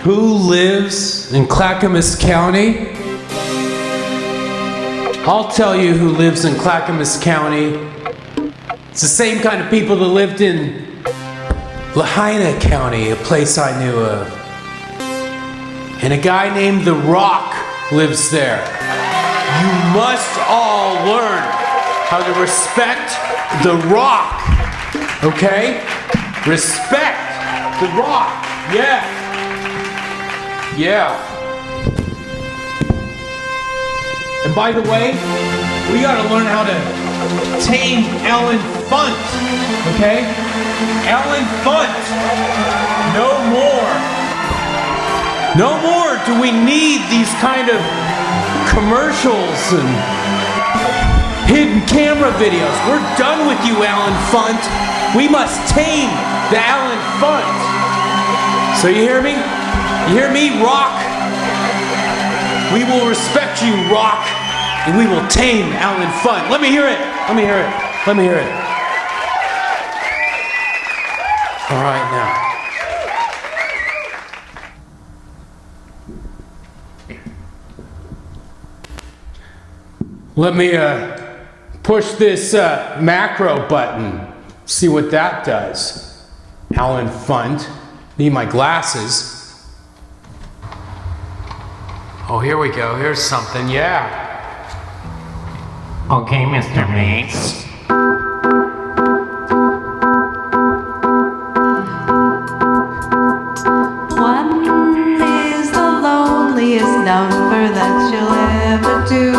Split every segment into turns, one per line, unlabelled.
who lives in Clackamas County? I'll tell you who lives in Clackamas County. It's the same kind of people that lived in Lahaina County, a place I knew of. And a guy named The Rock lives there. You must all learn how to respect The Rock, okay? Respect The Rock, yeah. Yeah. And by the way, we gotta learn how to tame Ellen Funt, okay? Ellen Funt, no more. No more do we need these kind of commercials and hidden camera videos. We're done with you, Ellen Funt. We must tame the Ellen Funt. So you hear me? You hear me, Rock? We will respect you, Rock, and we will tame Ellen Funt. Let me hear it. Let me hear it. Let me hear it. All right, now. Let me push this macro button. See what that does. Ellen Funt. Need my glasses. Oh, here we go. Here's something. Yeah.
Okay, Mr. Mix.
One is the loneliest number that you'll ever do.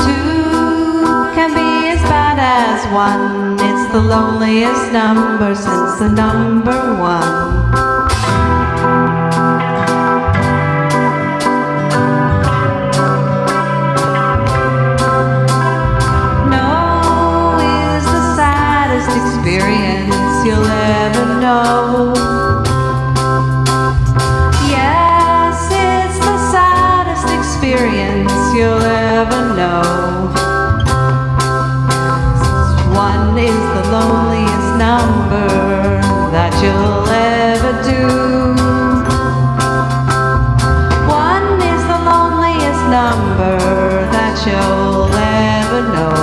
Two can be as bad as one. It's the loneliest number since the number one. Experience you'll ever know. Yes, it's the saddest experience you'll ever know. One is the loneliest number that you'll ever do. One is the loneliest number that you'll ever know.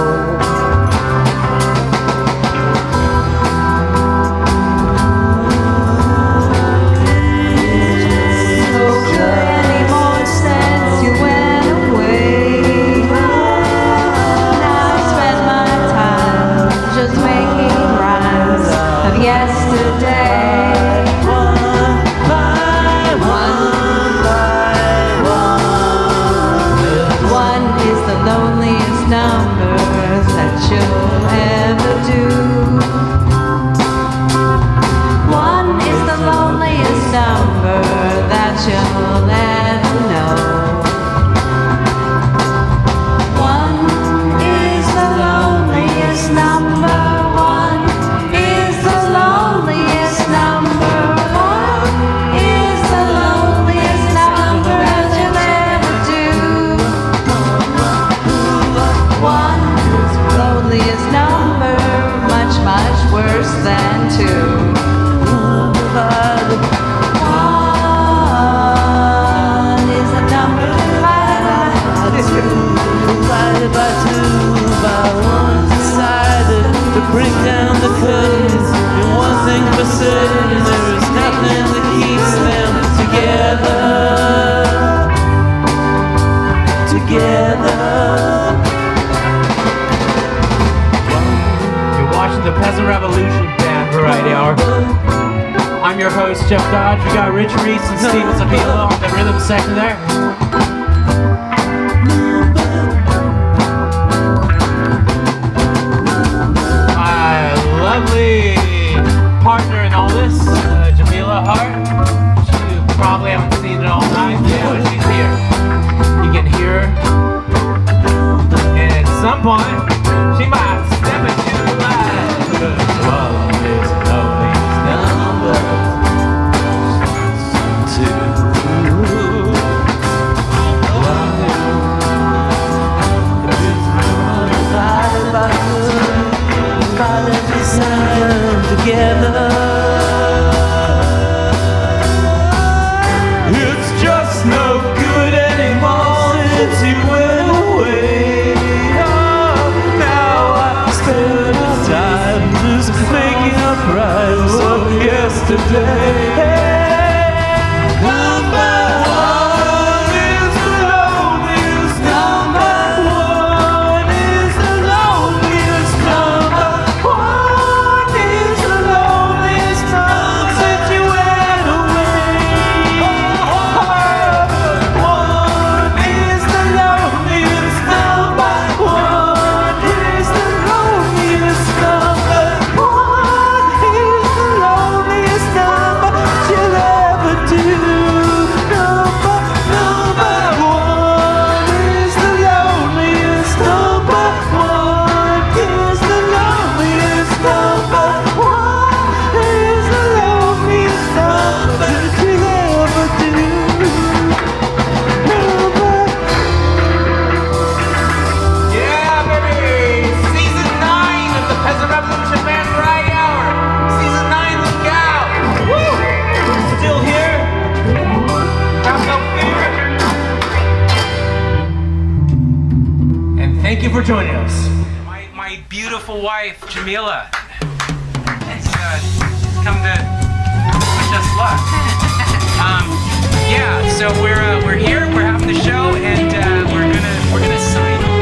since you went away. Oh, now I spend time just making up rhymes of yesterday. Number one is the loneliest. Number one is the loneliest. Number one is the loneliest number since you went away. One is the loneliest. Number one is the loneliest. Number one is the loneliest number you'll ever do. Number one is the loneliest. Number one is the loneliest. Number one is the loneliest number you'll ever do.
Yeah, baby! Season 9 of the Peasant Revolution Band Variety Hour! Season 9, look out! Woo! Still here? Have no fear! And thank you for joining us. My beautiful wife, Jamila, has come to wish us luck. Yeah, so we're here, we're having the show, and we're gonna sign on.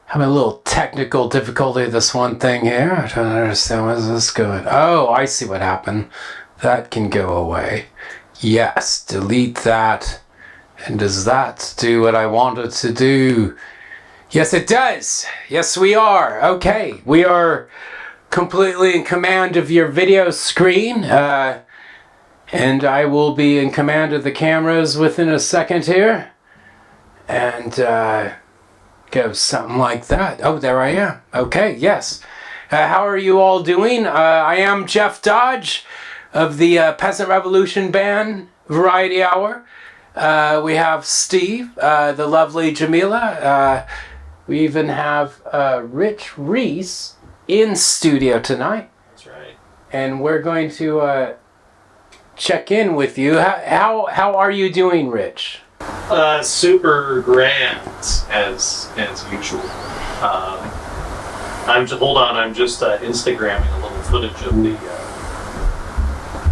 Having a little technical difficulty with this one thing here. I don't understand where's this going. Oh, I see what happened. That can go away. Yes, delete that. And does that do what I want it to do? Yes, it does. Yes, we are. Okay, we are completely in command of your video screen. And I will be in command of the cameras within a second here. And go something like that. Oh, there I am. Okay, yes. How are you all doing? I am Jeff Dodge of the Peasant Revolution Band Variety Hour. We have Steve, the lovely Jamila. We even have Rich Reese in studio tonight.
That's right.
And we're going to check in with you. How are you doing, Rich?
Super grand as usual. I'm just Instagramming a little footage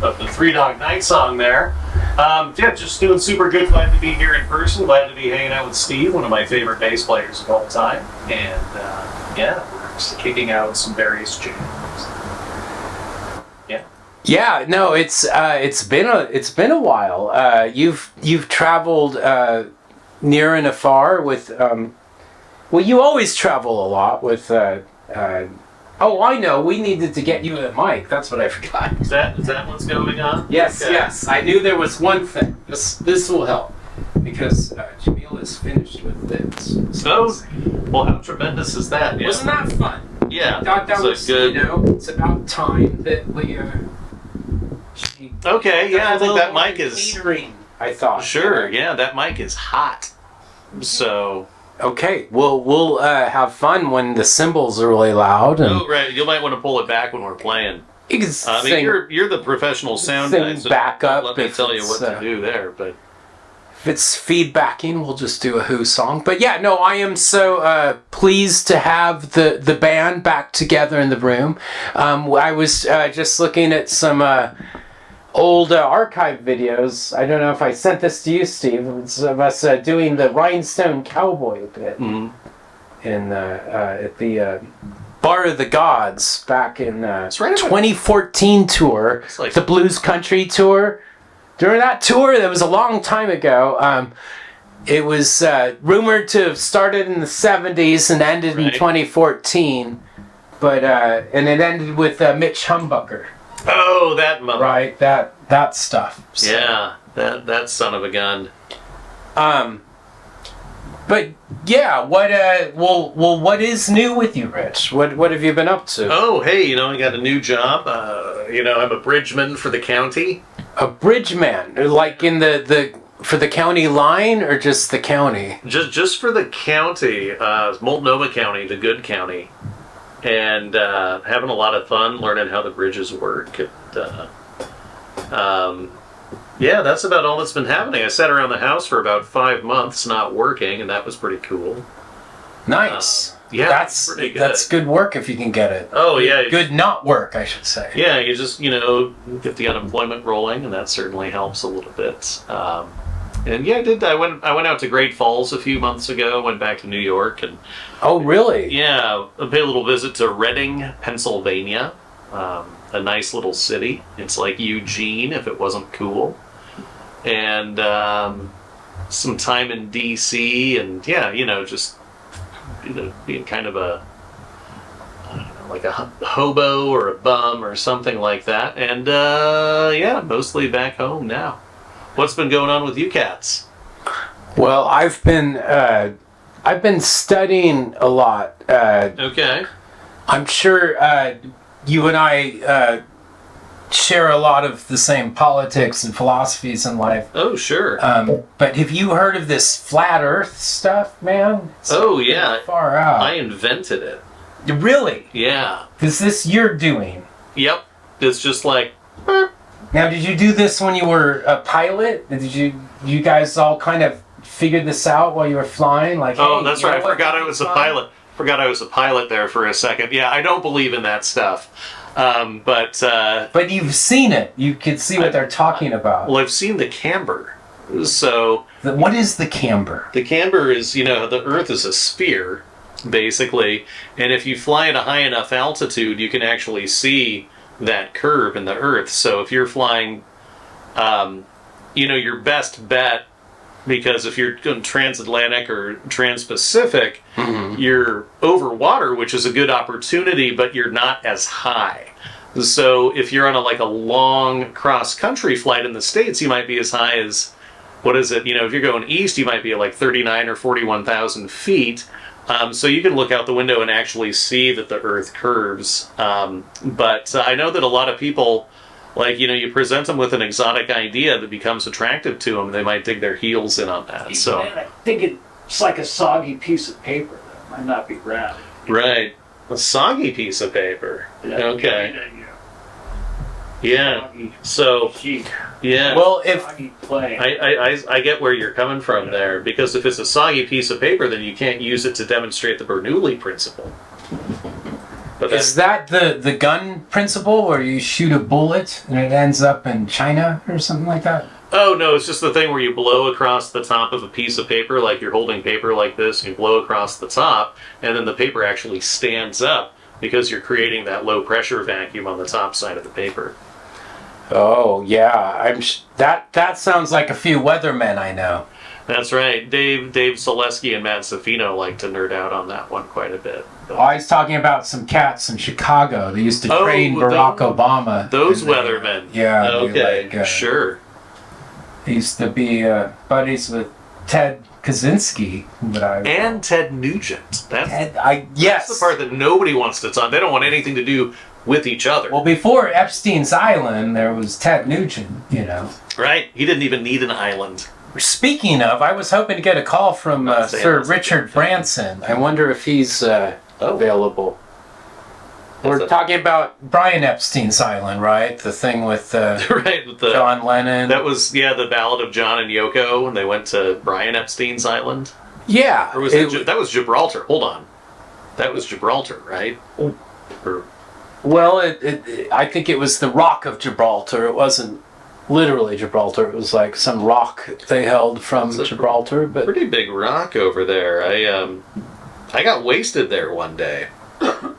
of the Three Dog Night song there. Yeah, just doing super good. Glad to be here in person. Glad to be hanging out with Steve, one of my favorite bass players of all time. And yeah, we're just kicking out some various jams. Yeah.
Yeah, no, it's been a while. You've traveled
near and afar with, well, you always travel a lot with, oh, I know, we needed to get you a mic. That's what I forgot.
Is that what's going on?
Yes,
Okay.
yes. I knew there was one thing. This will help because Jamil is finished with this.
So, well, how tremendous is that? Yeah.
Wasn't that fun?
Yeah.
I thought that
So
was
good.
You know, it's about time that we.
Okay, yeah, I think that
little
mic is.
catering, I thought.
Sure, yeah, that mic is hot. So.
Okay, we'll have fun when the cymbals are really loud. And
Oh, right. You might want to pull it back when we're playing.
you can
I mean,
sing,
you're the professional sound
sing
guy, so
back up
let me
if
tell you
it's,
what to do there. But
if it's feedbacking, we'll just do a Who song. But yeah, no, I am so pleased to have the band back together in the room. I was just looking at some old archive videos. I don't know if I sent this to you, Steve. It's of us doing the Rhinestone Cowboy bit in at the Bar of the Gods back in
right.
2014 tour,
like-
the Blues Country tour. During that tour, that was a long time ago. It was rumored to have started in the 70s and ended in
Right.
2014, but and it ended with Mitch Humbucker.
oh, that mother.
Right, that stuff. So,
Yeah, that son of a gun.
But yeah, what is new with you, Rich? What have you been up to?
Oh, hey, I got a new job. I'm a bridgeman for the county.
A bridge man, like in the for the county line or just the county?
Just for the county, Multnomah County, the good county, and having a lot of fun learning how the bridges work. Yeah, that's about all that's been happening. I sat around the house for about 5 months not working, and that was pretty cool.
Nice.
Yeah,
that's
pretty good.
That's good work if you can get it.
Oh, yeah.
Good not work, I should say.
Yeah, you just, get the unemployment rolling, and that certainly helps a little bit. And yeah, I did. I went out to Great Falls a few months ago, went back to New York, and
Oh, really?
yeah, I paid a little visit to Reading, Pennsylvania. A nice little city. It's like Eugene if it wasn't cool. And some time in D.C. and yeah, just being kind of a like a hobo or a bum or something like that. And yeah, mostly back home now. What's been going on with you cats?
Well, I've been studying a lot.
Okay.
I'm sure you and I share a lot of the same politics and philosophies in life.
Oh, sure.
But have you heard of this flat Earth stuff, man? It's
Oh, yeah.
far out.
I invented it.
Really?
Yeah.
Is this you're doing?
Yep. It's just like,
Now, did you do this when you were a pilot? Did you guys all kind of figure this out while you were flying? Like,
oh,
hey,
that's
you know
right. I
what?
forgot I was a pilot. Forgot I was a pilot there for a second. Yeah, I don't believe in that stuff. But
you've seen it. You can see what they're talking about.
well, I've seen the camber. So
What is the camber?
the camber is, the Earth is a sphere, basically, and if you fly at a high enough altitude, you can actually see that curve in the Earth. So if you're flying, your best bet, because if you're going transatlantic or trans-Pacific, you're over water, which is a good opportunity, but you're not as high. So if you're on a long cross-country flight in the States, you might be as high as, what is it? If you're going east, you might be at like 39 or 41,000 feet. So you can look out the window and actually see that the Earth curves. But I know that a lot of people, you present them with an exotic idea that becomes attractive to them, they might dig their heels in on that. So
I think it's like a soggy piece of paper that might not be round.
right, a soggy piece of paper. Okay, yeah.
Soggy
So
sheet.
yeah.
Well, if
Soggy plane.
I get where you're coming from there, because if it's a soggy piece of paper, then you can't use it to demonstrate the Bernoulli principle. But
is that the gun principle where you shoot a bullet and it ends up in China or something like that?
oh no, it's just the thing where you blow across the top of a piece of paper, like you're holding paper like this, and you blow across the top, and then the paper actually stands up because you're creating that low pressure vacuum on the top side of the paper.
Oh yeah, that sounds like a few weathermen I know.
That's right. Dave Zaleski and Matt Safino like to nerd out on that one quite a bit.
Oh, I was talking about some cats in Chicago. They used to train Barack Obama.
Those weathermen.
Yeah.
Okay, sure.
They used to be buddies with Ted Kaczynski.
And Ted Nugent.
Yes.
That's the part that nobody wants to talk. They don't want anything to do with each other.
Well, before Epstein's Island, there was Ted Nugent, you know.
Right. He didn't even need an island.
Speaking of, I was hoping to get a call from Sir Richard Branson. I wonder if he's available. We're talking about Brian Epstein's Island, right? The thing with,
with
John Lennon.
That was, the Ballad of John and Yoko when they went to Brian Epstein's Island.
Yeah.
Or was that was Gibraltar. Hold on. That was Gibraltar, right?
Well, I think it was the Rock of Gibraltar. It wasn't literally Gibraltar. It was like some rock they held from Gibraltar. But
pretty big rock over there. I got wasted there one day.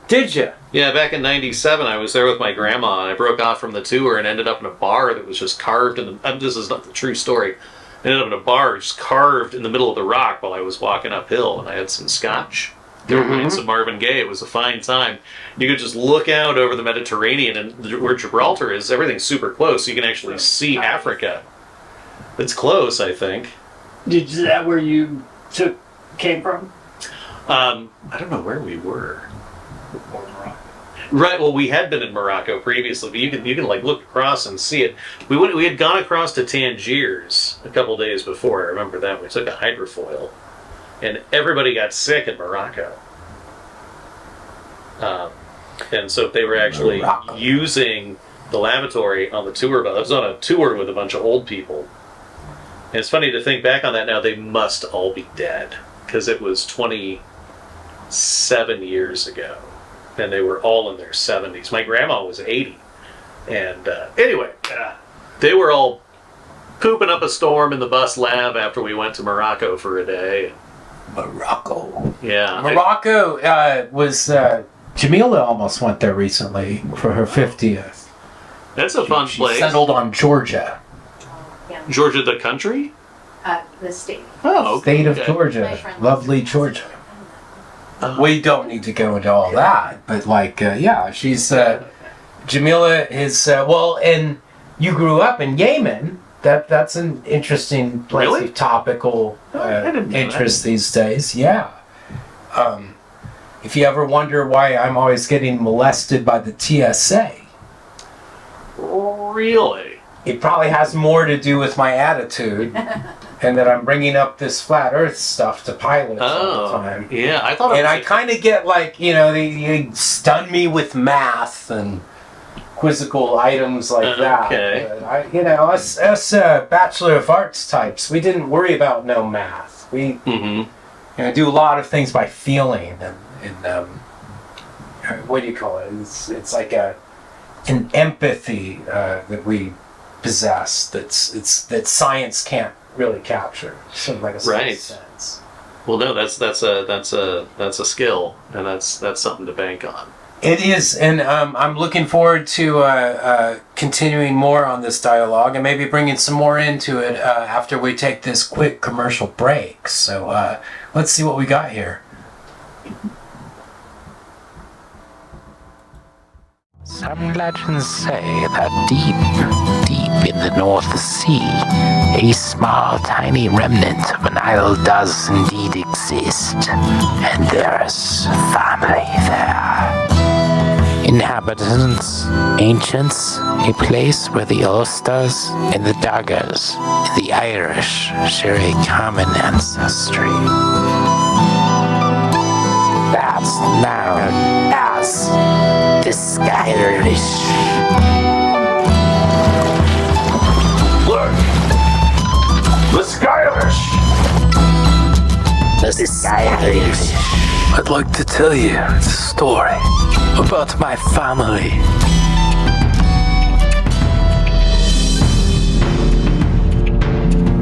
Did you?
Yeah, back in '97, I was there with my grandma, and I broke off from the tour and ended up in a bar that was just carved in the... this is not the true story. I ended up in a bar just carved in the middle of the rock while I was walking uphill, and I had some scotch. There were some Marvin Gaye. It was a fine time. You could just look out over the Mediterranean, and where Gibraltar is, everything's super close. You can actually see Africa. It's close, I think.
Is that where you came from?
I don't know where we were. Right. Well, we had been in Morocco previously, but you can like look across and see it. We had gone across to Tangiers a couple days before. I remember that. We took a hydrofoil, and everybody got sick in Morocco. And so they were actually using the lavatory on the tour bus. I was on a tour with a bunch of old people. And it's funny to think back on that now. They must all be dead because it was 27 years ago. And they were all in their 70s. My grandma was 80. And anyway, they were all pooping up a storm in the bus lab after we went to Morocco for a day.
Morocco.
Yeah.
Morocco was... Jamila almost went there recently for her 50th.
That's a fun place.
She settled on Georgia.
Yeah.
Georgia the country?
The state.
Oh, okay.
State of Georgia. Lovely Georgia. We don't need to go into all that, but she's Jamila is and you grew up in Yemen. That's an interesting place of topical interest these days. Yeah. If you ever wonder why I'm always getting molested by the TSA,
really,
it probably has more to do with my attitude. And that I'm bringing up this flat Earth stuff to pilots all the time.
Yeah, I thought.
And I kind of get they stun me with math and quizzical items like that.
Okay.
But us Bachelor of Arts types, we didn't worry about no math. We do a lot of things by feeling and what do you call it? It's like an empathy that we possess. That science can't really capture, sort of like a sense.
Well, no, that's a skill, and that's something to bank on.
It is, and I'm looking forward to continuing more on this dialogue and maybe bringing some more into it after we take this quick commercial break. So let's see what we got here.
Some legends say that deep in the North Sea, a small, tiny remnant of an isle does indeed exist, and there's family there. Inhabitants, ancients, a place where the Ulsters and the Daggers and the Irish share a common ancestry. That's known as the Skyrish.
Look! The Skyrish!
The Skyrish.
I'd like to tell you a story about my family.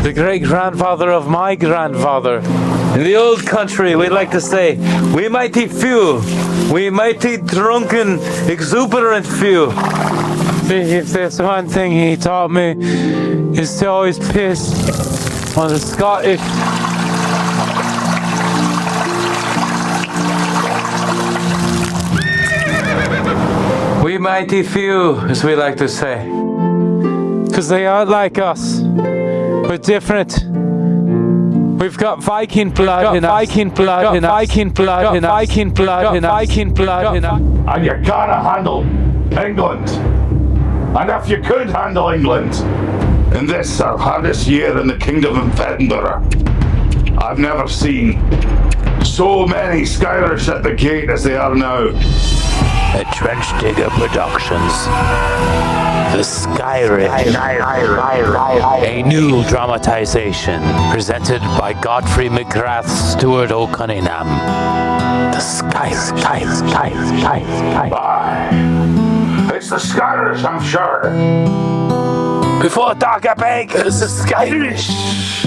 The great-grandfather of my grandfather. In the old country, we like to say, we mighty few, we mighty drunken, exuberant few. If there's one thing he taught me, is to always piss on the Scottish. We mighty few, as we like to say. Because they aren't like us. We're different. We've got Viking blood in us. Viking blood in us. Viking blood in us. Viking blood in us. Viking blood in us.
And you can't handle England. And if you could handle England, in this our hardest year in the Kingdom of Edinburgh, I've never seen so many Skyrish at the gate as they are now.
A Trench Digger Productions. The Skyrish. A new dramatization presented by Godfrey McGrath Stewart O'Cunningham. The Skyrish.
It's the Skyrish, I'm sure.
Before Darker Bank, it's the Skyrish.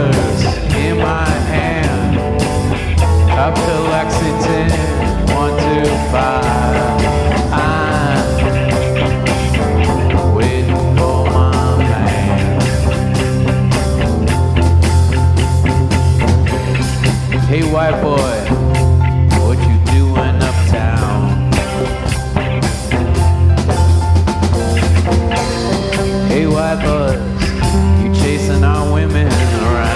dollars in my hand. Up to Lexington, 125. I'm waiting for my man. Hey, white boy, what you doing uptown? Hey, white boys, you chasing our women around.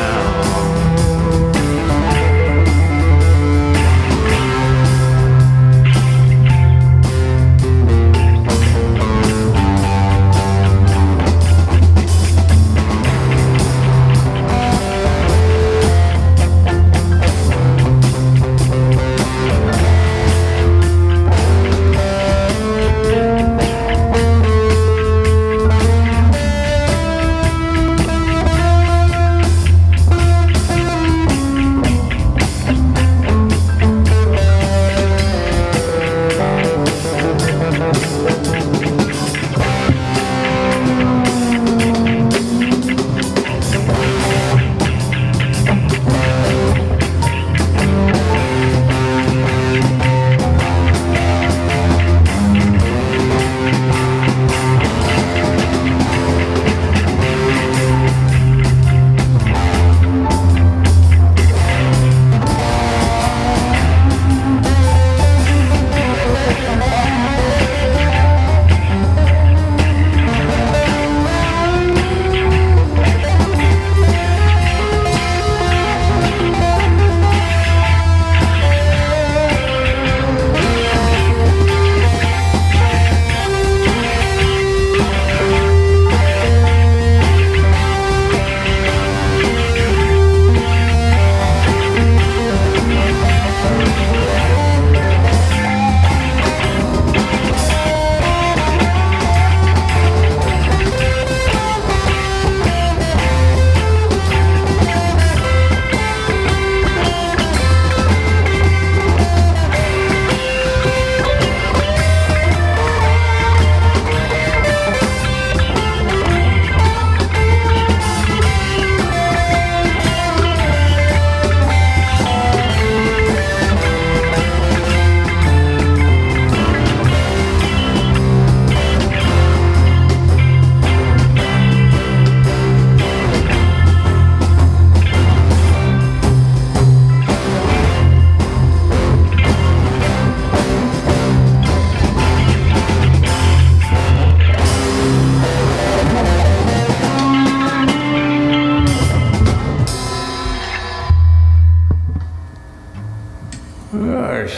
There's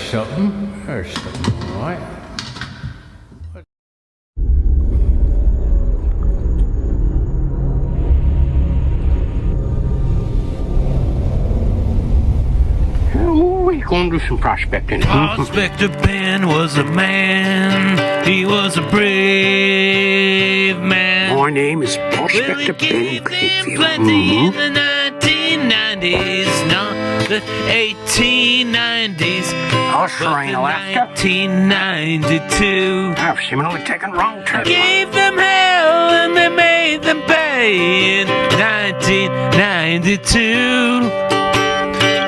something, right?
We're going to do some prospecting.
Prospector Ben was a man. He was a brave man.
My name is Prospector Ben.
Plenty in the 1990s, not the 1890s.
Australian, Alaska.
1992.
I've seemingly taken wrong turn.
Gave them hell and they made them pay in 1992.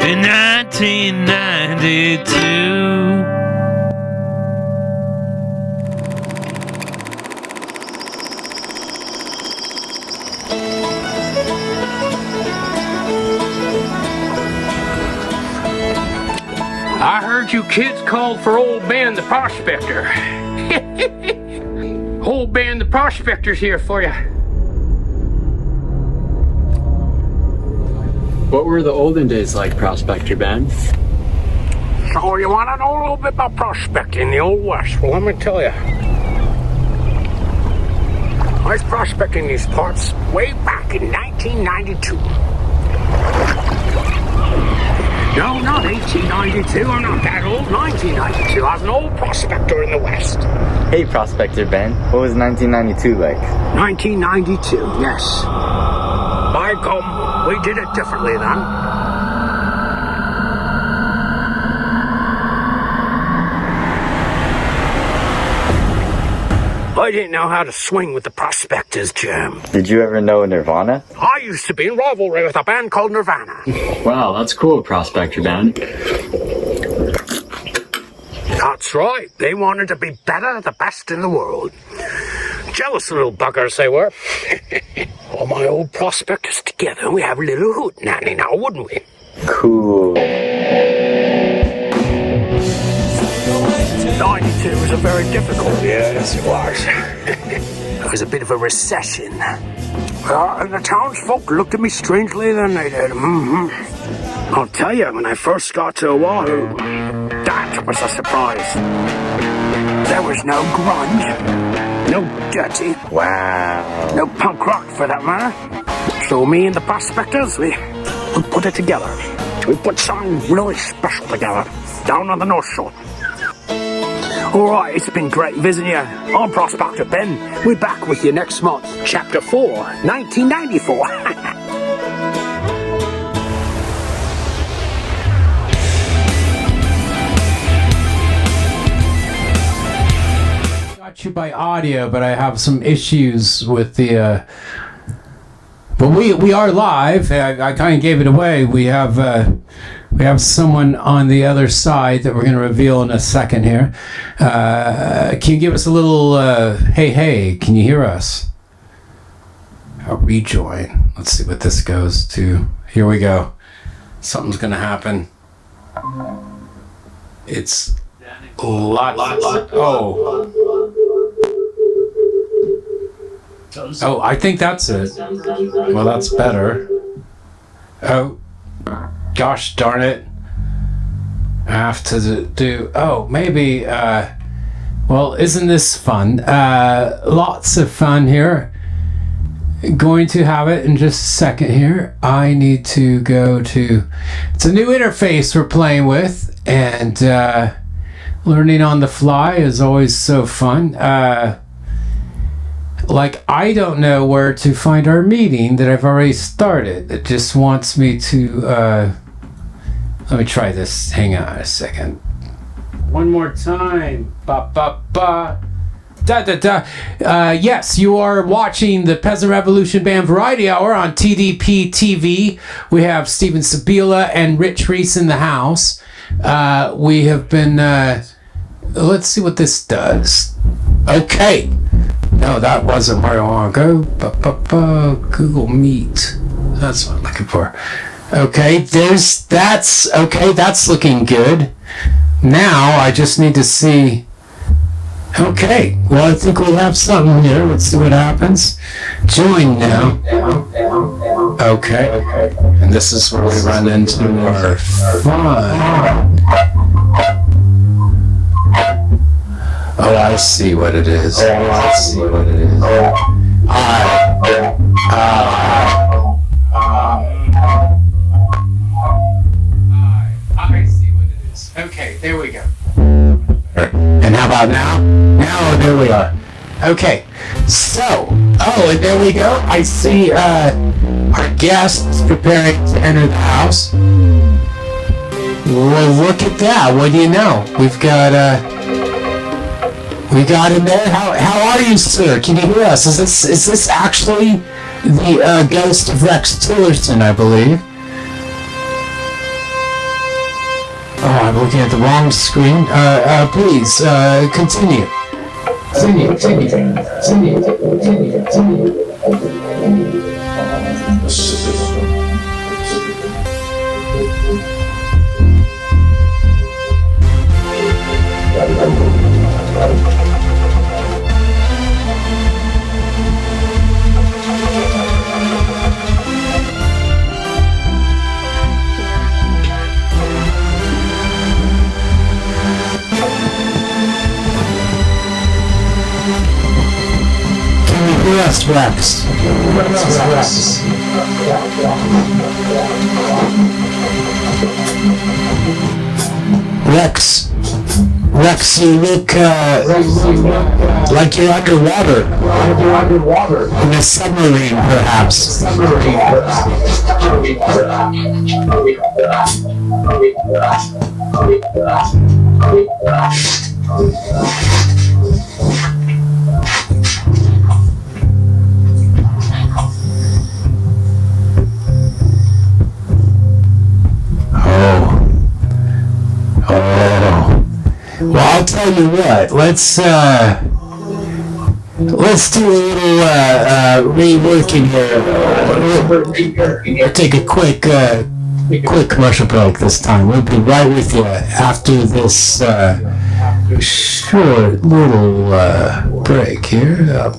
In 1992.
I heard you kids called for old Ben the Prospector. Old Ben the Prospector's here for you.
What were the olden days like, Prospector Ben?
So you want to know a little bit about prospecting in the Old West? Well, let me tell you. I was prospecting these parts way back in 1992. No, not 1892. I'm not that old. 1992. I was an old prospector in the West.
Hey, Prospector Ben. What was 1992 like?
1992, yes. By gum, we did it differently then. I didn't know how to swing with the Prospector's germ.
Did you ever know Nirvana?
I used to be in rivalry with a band called Nirvana.
Wow, that's cool, Prospector Ben.
That's right. They wanted to be better, the best in the world. Jealous little buggers they were. All my old prospectors together, we have a little hootenanny now, wouldn't we?
Cool.
92 was a very difficult year, yes it was. It was a bit of a recession. And the townsfolk looked at me strangely than they did. I'll tell you, when I first got to Oahu, that was a surprise. There was no grunge, no dirty, no punk rock for that matter. So me and the Prospectors, we put it together. We put something really special together down on the North Shore. Alright, it's been great visiting you. I'm Prospector Ben. We're back with you next month. Chapter 4, 1994.
Got you by audio, but I have some issues with the... But we are live. I kind of gave it away. We have someone on the other side that we're going to reveal in a second here. Can you give us a little hey, can you hear us? A rejoin. Let's see what this goes to. Here we go. Something's going to happen. It's lots. Oh, I think that's it. Well, that's better. Oh, gosh darn it. I have to do... Oh, maybe... well, isn't this fun? Lots of fun here. Going to have it in just a second here. I need to go to... It's a new interface we're playing with, and learning on the fly is always so fun. Like, I don't know where to find our meeting that I've already started. It just wants me to, let me try this. Hang on a second. One more time. Ba, ba, ba. Da, da, da. Yes, you are watching the Peasant Revolution Band Variety Hour on TDP TV. We have Steven Sabila and Rich Reese in the house. We have been, let's see what this does. Okay. No, that wasn't where I want to go. Google Meet. That's what I'm looking for. Okay, that's looking good. Now I just need to see. Okay, well, I think we'll have something here. Let's see what happens. Join now. Okay, and this is where we run into our fun. Oh, I see what it is. I see what it is. I see what it is. Okay, there we go. And how about now? Now, there we are. Okay, so, and there we go. I see our guests preparing to enter the house. Well, look at that. What do you know? We've got him there. How are you, sir? Can you hear us? Is this actually the ghost of Rex Tillerson, I believe? Oh, I'm looking at the wrong screen. Please, continue. Yes, Rex. Rex, you look like you're underwater. In a submarine, perhaps.
Well, I'll tell you what. Let's do a little reworking here. We'll take a quick commercial break this time. We'll be right with you after this short little break here.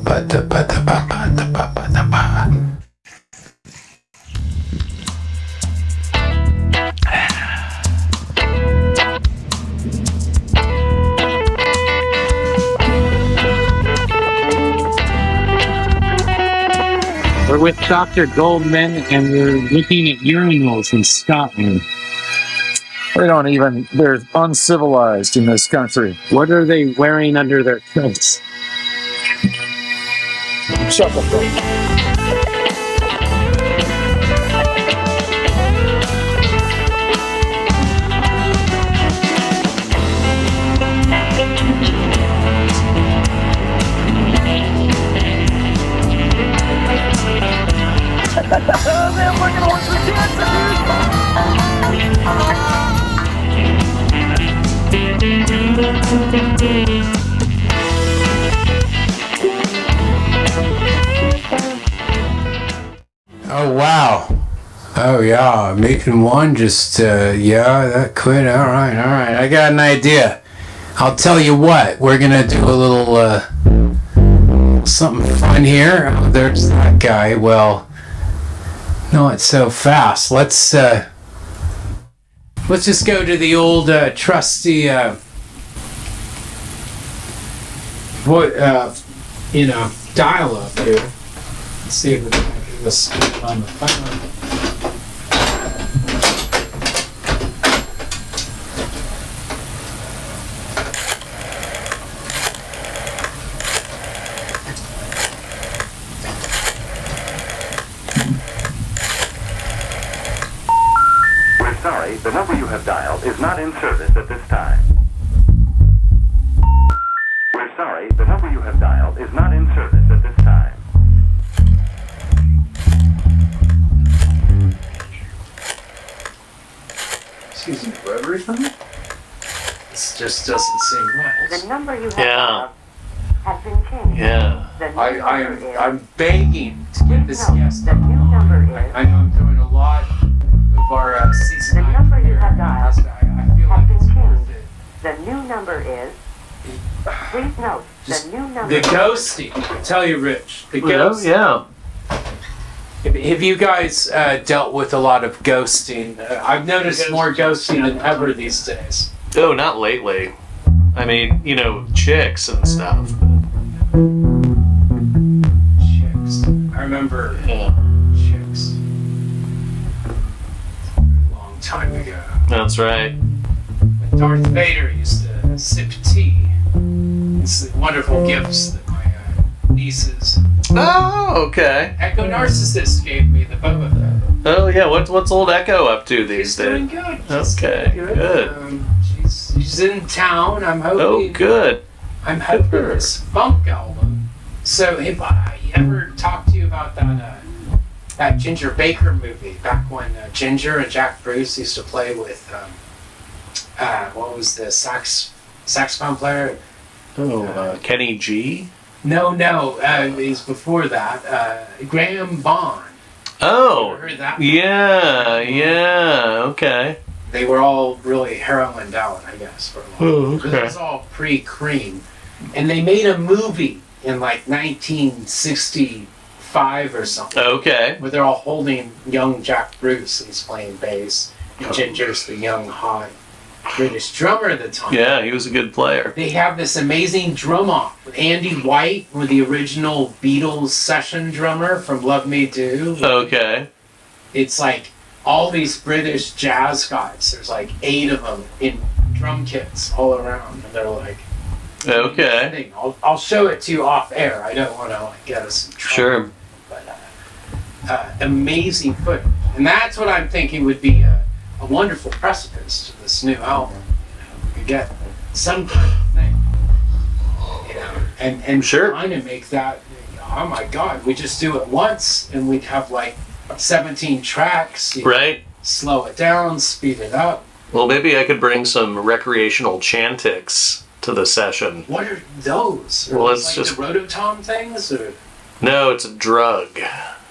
We're with Dr. Goldman, and we're looking at urinals in Scotland.
They're uncivilized in this country.
What are they wearing under their coats?
Shut the fuck up.
Oh wow. Oh yeah, making one just that quit. All right. I got an idea. I'll tell you what. We're gonna do a little something fun here. Oh, there's that guy. Well, not so fast. Let's just go to the old trusty dial up here. Let's see if we can do this on the phone.
We're sorry, the number you have dialed is not in service at this time. We're sorry, the number you have dialed is not in service at this time.
Excuse me, rotary phone? This just doesn't seem right.
The number you have
Yeah.
has been changed.
Yeah.
The new number is...
I'm begging to get this guest
The new number is...
I know I'm doing a lot of our season.
The number you have dialed
I feel like
has
it's
been
worth
changed.
it.
The new number is... Please note, the new number...
The ghosting. I tell you, Rich. The ghosting.
Yeah.
Have you guys dealt with a lot of ghosting? I've noticed more ghosting than ever these days.
Oh, not lately. I mean, chicks and stuff.
Chicks. I remember chicks. A long time ago.
That's right.
When Darth Vader used to sip tea. It's wonderful gifts that my nieces.
Oh, okay.
Echo Narcissist gave me the Boba Fett.
Oh, yeah. What's old Echo up to these days?
Doing good.
Okay, good.
She's in town. I'm hoping.
Oh, good.
I'm hoping this funk album. So, have I ever talked to you about that Ginger Baker movie back when Ginger and Jack Bruce used to play with what was the saxophone player?
Oh, Kenny G?
No, he's before that. Graham Bond.
Oh,
Ever heard that?
yeah, okay.
They were all really heroined out, I guess, for a while.
Oh, okay.
It was all pre-Cream. And they made a movie in like 1965 or something.
Okay.
Where they're all holding young Jack Bruce, and he's playing bass. And Ginger's the young, hot British drummer at the time.
Yeah, he was a good player.
They have this amazing drum off with Andy White, who the original Beatles session drummer from Love Me Do.
Okay.
It's like all these British jazz guys. There's like 8 of them in drum kits all around, and they're like,
okay.
I'll show it to you off air. I don't want to get us in trouble.
Sure.
But amazing footage, and that's what I'm thinking would be a wonderful precipice to this new album. We could get some kind of thing, and
sure.
trying to make that. Oh my God, we just do it once, and we'd have like 17 tracks.
Right.
Slow it down, speed it up.
Well, maybe I could bring some recreational chantix the session.
What are those?
Well, it's
like
just
the Rototom things, or
no, it's a drug.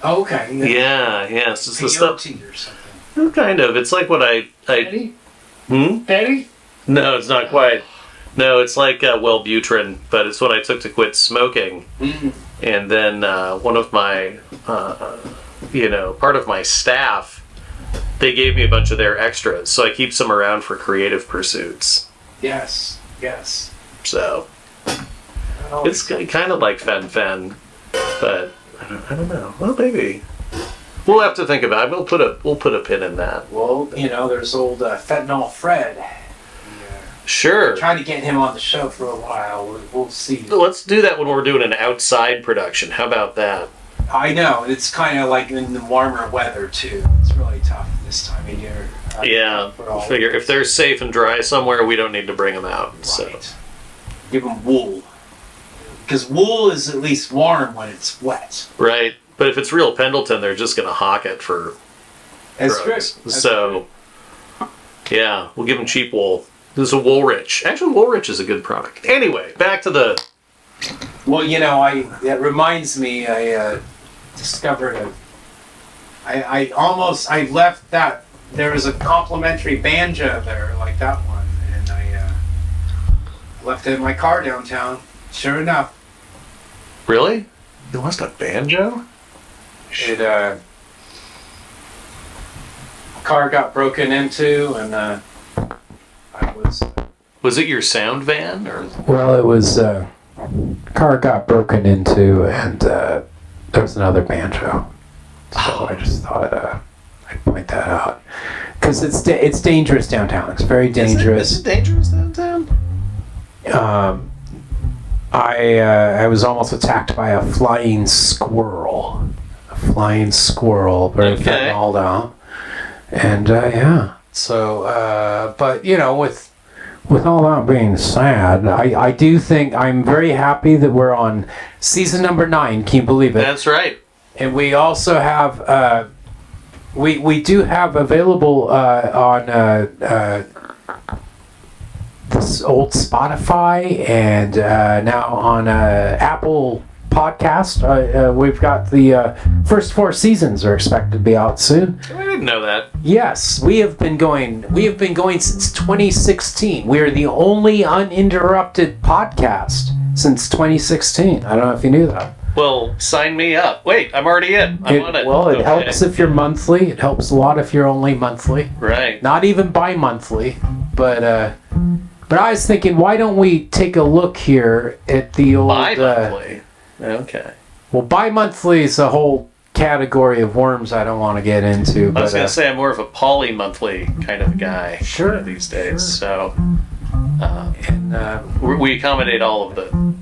oh, okay.
Yeah, it's just the stuff.
Peyote or something.
Well, kind of. It's like what I.
Betty?
Hmm?
Betty?
No, it's not quite. No, it's like Wellbutrin, but it's what I took to quit smoking.
Mm.
And then one of my, part of my staff, they gave me a bunch of their extras, so I keep some around for creative pursuits.
Yes.
So it's kind of like fen, but I don't know. Well, maybe we'll have to think about it. We'll put a pin in that.
Well, there's old Fentanyl Fred.
Sure.
Trying to get him on the show for a while. We'll see.
Let's do that when we're doing an outside production. How about that?
I know. It's kind of like in the warmer weather, too. It's really tough this time of year.
Yeah. Figure if they're safe and dry somewhere, we don't need to bring them out. Right. So
give them wool. Because wool is at least warm when it's wet.
Right. But if it's real Pendleton, they're just going to hawk it for drugs. So, yeah, we'll give them cheap wool. This is a Woolrich. Actually, Woolrich is a good product. Anyway, back to the...
Well, it reminds me, I discovered I left that, there was a complimentary banjo there, like that one, and I left it in my car downtown. Sure enough.
Really? You lost a banjo?
Car got broken into, and
Was it your sound van, or?
Well, it was car got broken into, and there was another banjo. So I just thought I'd point that out because it's dangerous downtown. It's very dangerous.
Is it dangerous downtown?
I was almost attacked by a flying squirrel. Very fentanyl out. And yeah. So, but with all that being said, I do think I'm very happy that we're on season number 9. Can you believe it?
That's right.
And we also have we do have available on this old Spotify and now on Apple Podcast. We've got the first 4 seasons are expected to be out soon.
I didn't know that.
Yes, we have been going since 2016. We are the only uninterrupted podcast since 2016. I don't know if you knew that.
Well, sign me up. Wait, I'm already in. I'm on it.
Well, it helps if you're monthly. It helps a lot if you're only monthly.
Right.
Not even bi-monthly, but I was thinking, why don't we take a look here at the old...
Bi-monthly? Okay.
Well, bi-monthly is a whole category of worms I don't want to get into.
I was going to say I'm more of a poly-monthly kind of guy these days. So we accommodate all of the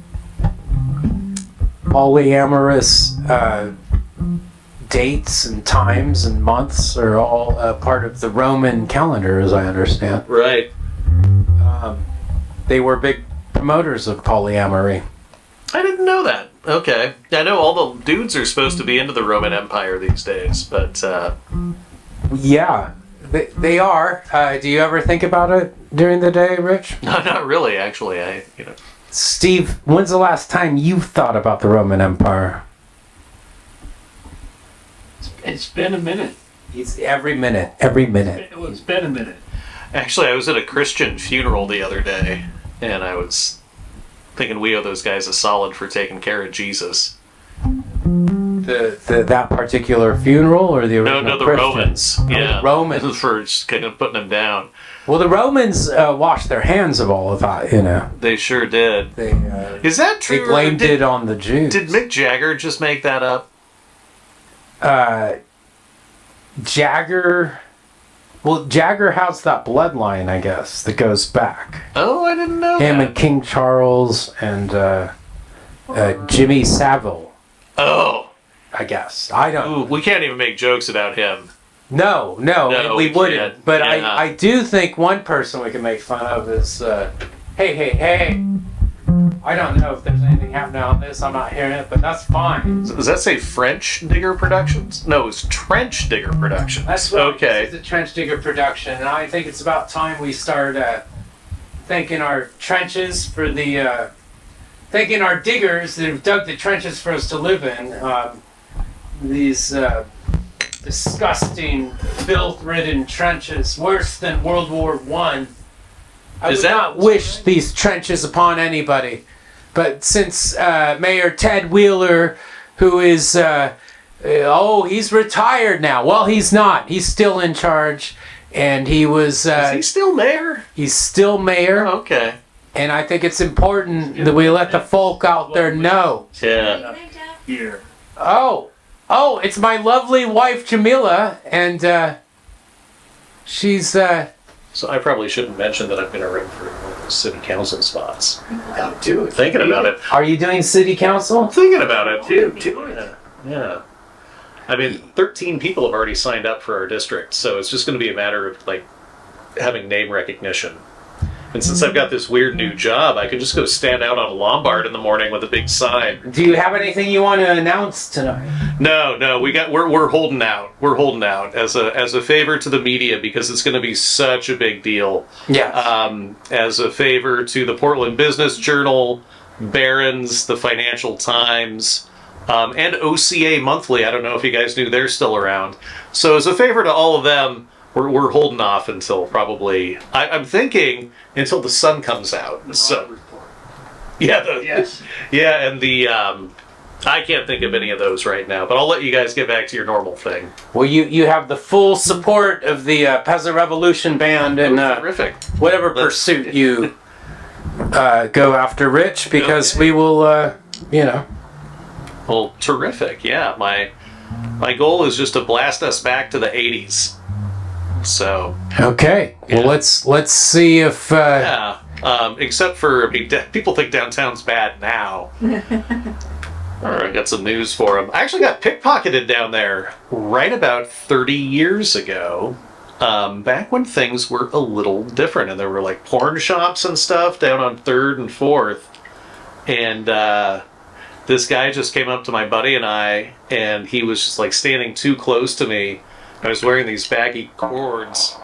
polyamorous dates and times and months are all part of the Roman calendar, as I understand.
Right.
They were big promoters of polyamory.
I didn't know that. Okay. I know all the dudes are supposed to be into the Roman Empire these days, but...
Yeah, they are. Do you ever think about it during the day, Rich?
No, not really, actually.
Steve, when's the last time you've thought about the Roman Empire?
It's been a minute.
Every minute.
It's been a minute.
Actually, I was at a Christian funeral the other day, and I was thinking we owe those guys a solid for taking care of Jesus.
That particular funeral, or the original
No, the
Christians?
Romans. Yeah,
the Romans
for just kind of putting them down.
Well, the Romans washed their hands of all of that,
They sure did. Is that true?
They blamed it on the Jews.
Did Mick Jagger just make that up?
Jagger has that bloodline, I guess, that goes back.
Oh, I didn't know
Him
that.
and King Charles and Jimmy Savile.
Oh.
I guess. I don't know.
We can't even make jokes about him.
No, we wouldn't.
Can't.
But
Yeah.
I do think one person we can make fun of is, hey. I don't know if there's anything happening on this. I'm not hearing it, but that's fine.
Does that say French Digger Productions? No, it's Trench Digger Productions.
That's right.
Okay.
This is the Trench Digger production, and I think it's about time we start thanking our trenches for the, thanking our diggers that have dug the trenches for us to live in. These disgusting, filth-ridden trenches, worse than World War I. I would not wish these trenches upon anybody. But since Mayor Ted Wheeler, who is, he's retired now. Well, he's not. He's still in charge. And he was...
Is he still mayor?
He's still mayor.
Oh, okay.
And I think it's important that we let the folk out there know.
Yeah.
Here.
Oh, it's my lovely wife, Jamila. And she's...
So I probably shouldn't mention that I'm going to run for one of those city council spots.
No, do it.
Thinking about it.
Are you doing city council?
Thinking about it.
Do it.
Yeah. I mean, 13 people have already signed up for our district, so it's just going to be a matter of, like, having name recognition. And since I've got this weird new job, I can just go stand out on a Lombard in the morning with a big sign.
Do you have anything you want to announce tonight?
No, we're holding out. We're holding out as a favor to the media because it's going to be such a big deal.
Yeah.
As a favor to the Portland Business Journal, Barron's, the Financial Times, and OCA Monthly. I don't know if you guys knew they're still around. So as a favor to all of them, we're holding off until probably I'm thinking until the sun comes out. So yeah, yeah, and the I can't think of any of those right now, but I'll let you guys get back to your normal thing.
Well, you have the full support of the Peasant Revolution Band and
terrific.
Whatever pursuit you go after, Rich, because we will,
Well, terrific. Yeah, my goal is just to blast us back to the 80s. So
okay. Yeah. Well, let's see if
except for people think downtown's bad now. I got some news for them. I actually got pickpocketed down there right about 30 years ago. Back when things were a little different and there were like porn shops and stuff down on 3rd and 4th. And this guy just came up to my buddy and I, and he was just like standing too close to me. I was wearing these baggy cords,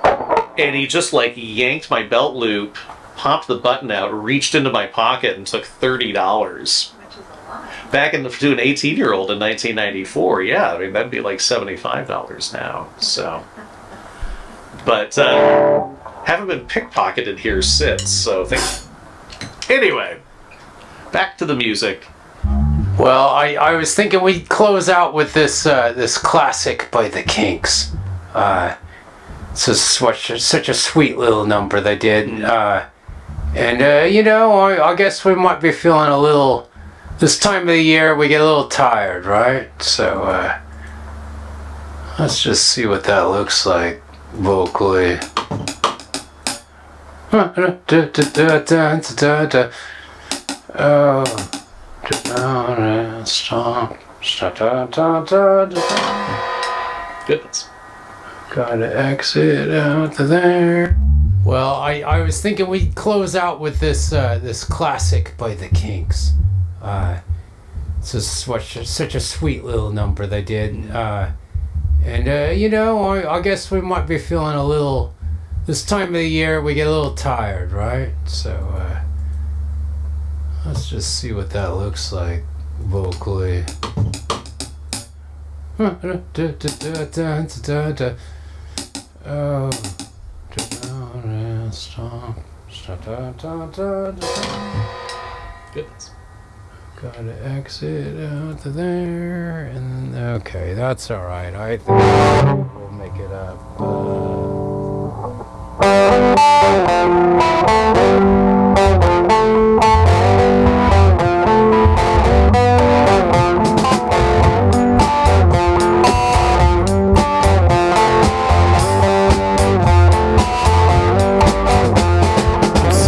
and he just like yanked my belt loop, popped the button out, reached into my pocket, and took $30. Back to an 18-year-old in 1994, yeah, I mean that'd be like $75 now. So, but haven't been pickpocketed here since. So anyway, back to the music.
Well, I was thinking we'd close out with this this classic by the Kinks. It's such a sweet little number they did. And I guess we might be feeling a little, this time of the year we get a little tired, right? So let's just see what that looks like vocally.
Goodness.
Gotta exit out there. Well, I was thinking we'd close out with this this classic by the Kinks. It's such a sweet little number they did. And I guess we might be feeling a little, this time of the year we get a little tired, right? So let's just see what that looks like vocally.
Goodness.
Gotta exit out there, and okay, that's all right. I think we'll make it up.
So